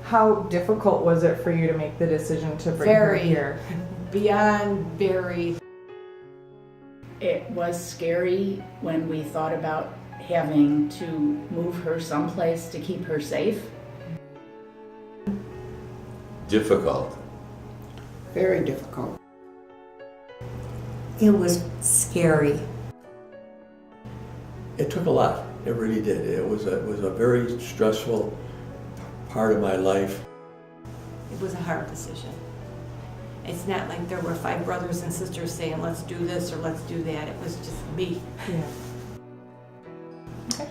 How difficult was it for you to make the decision to bring her here? Beyond very. It was scary when we thought about having to move her someplace to keep her safe. Difficult. Very difficult. It was scary. It took a lot. It really did. It was a very stressful part of my life. It was a hard decision. It's not like there were 5 brothers and sisters saying, let's do this or let's do that. It was just me. Yeah. Okay.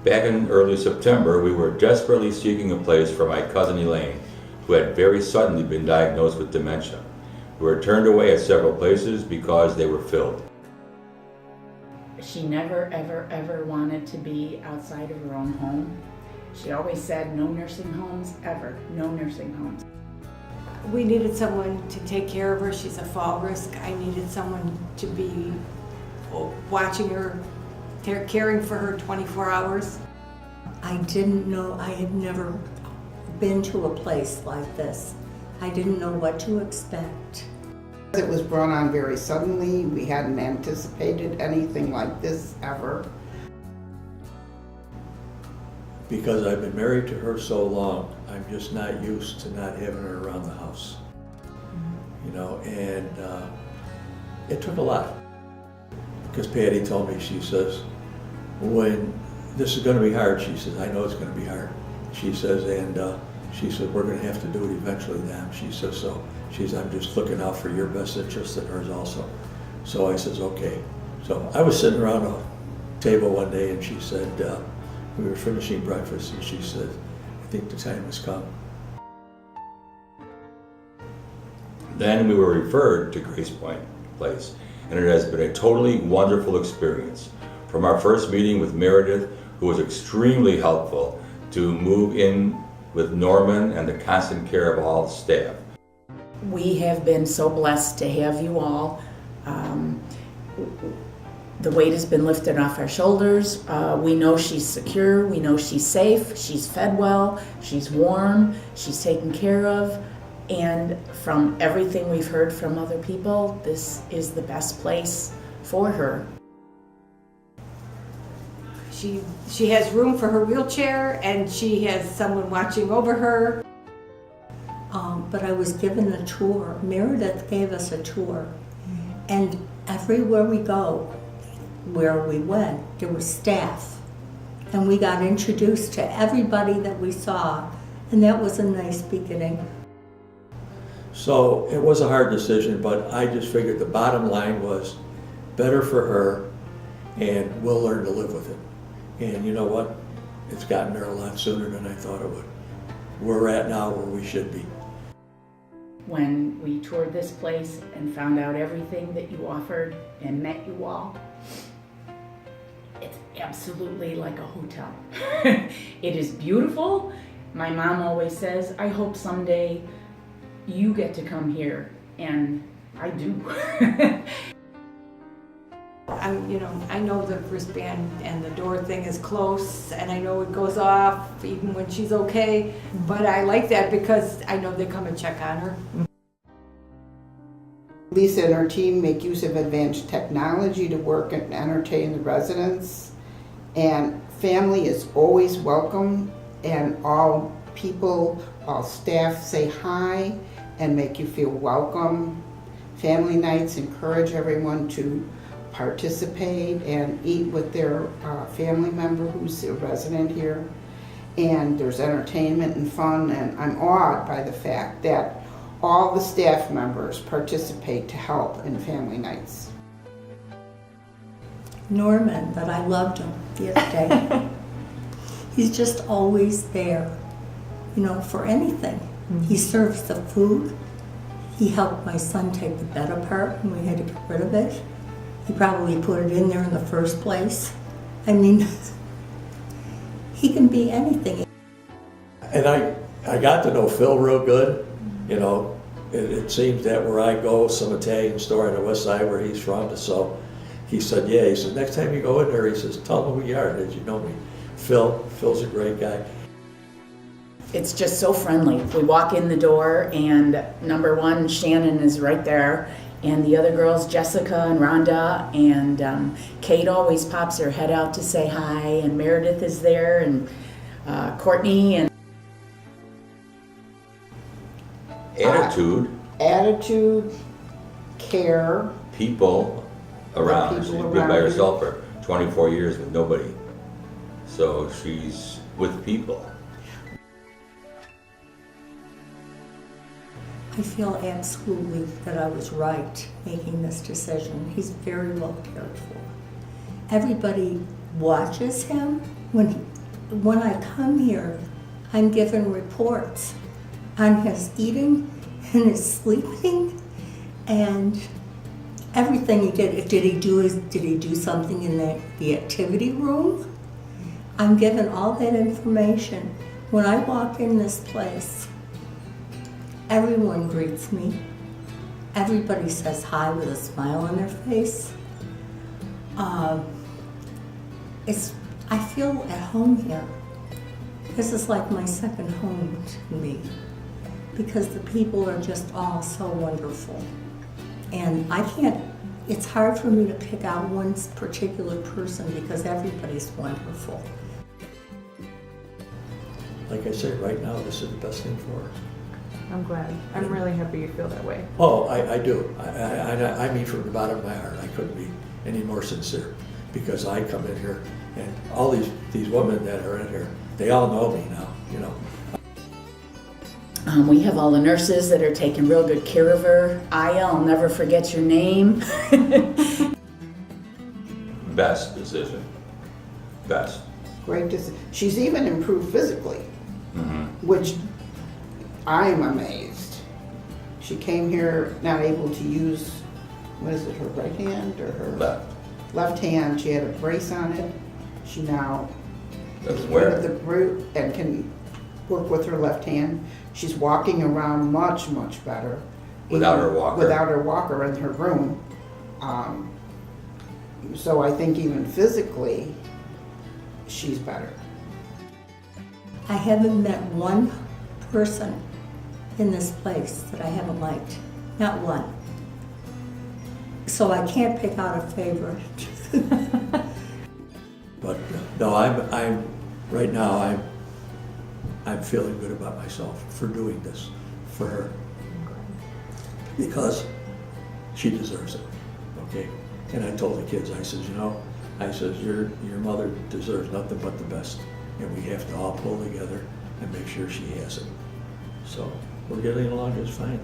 Back in early September, we were desperately seeking a place for my cousin Elaine, who had very suddenly been diagnosed with dementia. We were turned away at several places because they were filled. She never, ever, ever wanted to be outside of her own home. She always said, no nursing homes, ever, no nursing homes. We needed someone to take care of her. She's a fall risk. I needed someone to be watching her, caring for her 24 hours. I didn't know, I had never been to a place like this. I didn't know what to expect. It was brought on very suddenly. We hadn't anticipated anything like this ever. Because I've been married to her so long, I'm just not used to not having her around the house. You know, and it took a lot. Because Patty told me, she says, when this is going to be hard, she says, I know it's going to be hard. She says, and she said, we're going to have to do it eventually then. She says, so she's, I'm just looking out for your best interest and hers also. So I says, okay. So I was sitting around a table one day and she said, we were finishing breakfast and she said, I think the time has come. Then we were referred to Grace Point Place, and it has been a totally wonderful experience. From our first meeting with Meredith, who was extremely helpful, to move in with Norman and the constant care of all staff. We have been so blessed to have you all. The weight has been lifted off our shoulders. We know she's secure, we know she's safe, she's fed well, she's warm, she's taken care of, and from everything we've heard from other people, this is the best place for her. She has room for her wheelchair and she has someone watching over her. But I was given a tour. Meredith gave us a tour. And everywhere we go, where we went, there was staff. And we got introduced to everybody that we saw. And that was a nice beginning. So it was a hard decision, but I just figured the bottom line was better for her and we'll learn to live with it. And you know what? It's gotten there a lot sooner than I thought it would. We're at now where we should be. When we toured this place and found out everything that you offered and met you all, it's absolutely like a hotel. It is beautiful. My mom always says, I hope someday you get to come here, and I do. I know the wristband and the door thing is close, and I know it goes off even when she's okay, but I like that because I know they come and check on her. Lisa and her team make use of advanced technology to work and entertain the residents, and family is always welcome, and all people, all staff say hi and make you feel welcome. Family nights encourage everyone to participate and eat with their family member who's a resident here. And there's entertainment and fun, and I'm awed by the fact that all the staff members participate to help in family nights. Norman, but I loved him the other day. He's just always there, for anything. Mm-hmm. He serves the food. He helped my son take the bed apart when we had to get rid of it. He probably put it in there in the first place. I mean, he can be anything. And I got to know Phil real good. It seems that where I go, some Italian store on the west side where he's from, so he said, yeah, he said, next time you go in there, he says, tell him who you are, did you know me? Phil's a great guy. it's just so friendly. We walk in the door and number one, Shannon is right there. And the other girls, Jessica and Rhonda, and Kate always pops her head out to say hi, and Meredith is there, and Courtney, and Attitude, care. people around. People She's been around by you. herself for 24 years with nobody. So she's with people. I feel absolutely that I was right making this decision. He's very well cared for. Everybody watches him. When I come here, I'm given reports on his eating and his sleeping and everything he did. Did he do something in the activity room? I'm given all that information. When I walk in this place, everyone greets me. Everybody says hi with a smile on their face. I feel at home here. This is like my second home to me because the people are just all so wonderful. And it's hard for me to pick out one particular person because everybody's wonderful. Like I said, right now, this is the best thing for her. I'm glad. I'm really happy you feel that way. Oh, I do. I mean from the bottom of my heart, I couldn't be any more sincere because I come in here and all these women that are in here, they all know me now, you know. we have all the nurses that are taking real good care of her. I'll never forget your name. Best decision. Best. Great decision. She's even improved physically, which I'm amazed. She came here not able to use, what is it, her right hand or her left hand. She had a brace on it. She now That's is where. rid of the brute and can work with her left hand. She's walking around much, much better. Without Even her walker. Without her walker in her room. So I think even physically, she's better. I haven't met one person in this place that I haven't liked. Not one. So I can't pick out a favorite. But no, I'm right now. I'm feeling good about myself for doing this for her because she deserves it. Okay, and I told the kids, I says, your mother deserves nothing but the best, and we have to all pull together and make sure she has it. So we're getting along just fine.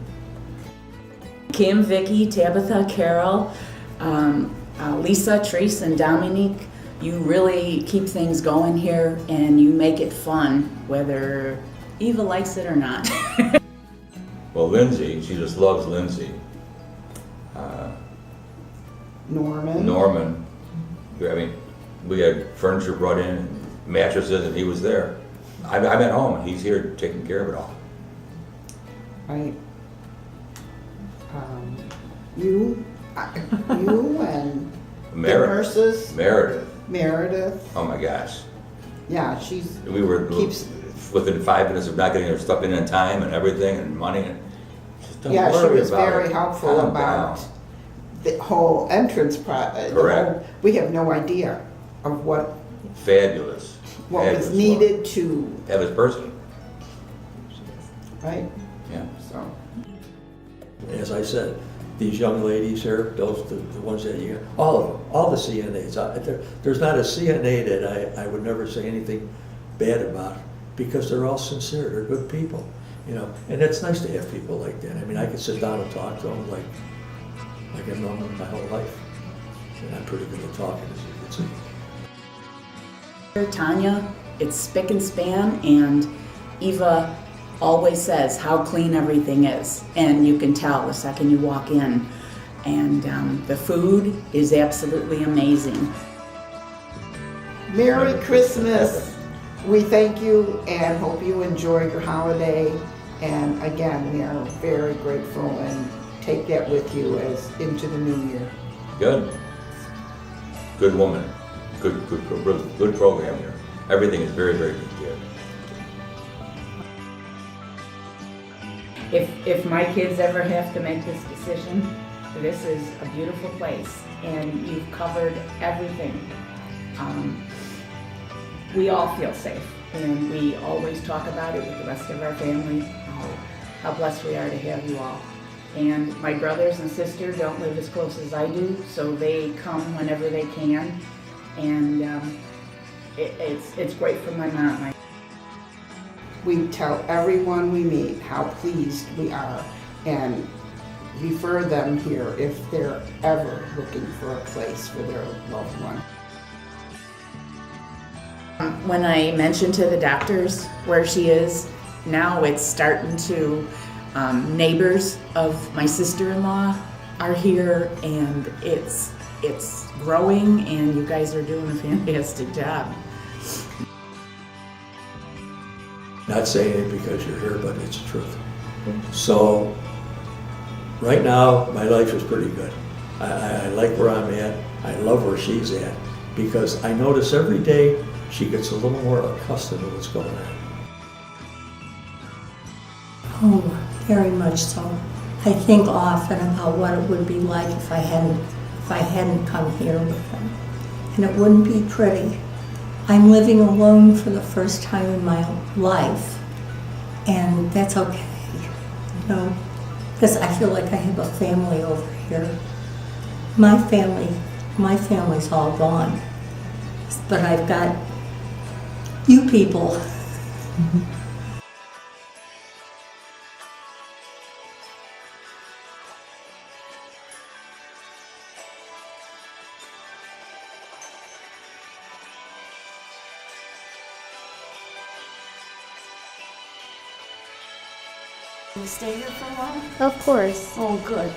Kim, Vicky, Tabitha, Carol, Lisa, Therese, and Dominique, you really keep things going here and you make it fun, whether Eva likes it or not. Well, Lindsay, she just loves Lindsay. Norman. I mean, we had furniture brought in, mattresses, and he was there. I'm at home, and he's here taking care of it all. Right. You and the nurses. Meredith. Oh my gosh. Yeah, she's We were keeps. within 5 minutes of not getting her stuff in time and everything and money. And just don't Yeah, she worry was about very it. helpful Calm about down. the whole entrance process. Correct. We have no idea of what Fabulous. was Fabulous needed to, Have his person. right? Yeah. So, As I said, these young ladies here, the ones that you, all of them, all the CNAs, there's not a CNA that I would never say anything bad about because they're all sincere, they're good people, and it's nice to have people like that. I mean, I can sit down and talk to them like I've known them my whole life, and I'm pretty good at talking, as you can see. Tanya, it's spick and span, and Eva always says how clean everything is, and you can tell the second you walk in. And the food is absolutely amazing. Merry Christmas. We thank you and hope you enjoy your holiday. And again, we are very grateful and take that with you as into the new year. Good. Good woman. Good program here. Everything is very, very good here. if my kids ever have to make this decision, this is a beautiful place, and you've covered everything. We all feel safe, and we always talk about it with the rest of our family, how blessed we are to have you all. And my brothers and sister don't live as close as I do, so they come whenever they can, and it's great for my mom. We tell everyone we meet how pleased we are and refer them here if they're ever looking for a place for their loved one. When I mentioned to the doctors where she is, now it's starting to, neighbors of my sister-in-law are here, and it's growing, and you guys are doing a fantastic job. Not saying it because you're here, but it's the truth. So, right now, my life is pretty good. I like where I'm at. I love where she's at, because I notice every day she gets a little more accustomed to what's going on. Oh, very much so. I think often about what it would be like if I hadn't come here with them. And it wouldn't be pretty. I'm living alone for the first time in my life, and that's okay, you know, because I feel like I have a family over here. My family's all gone, but I've got you people. Can you stay here for a while? Of course. Oh, good.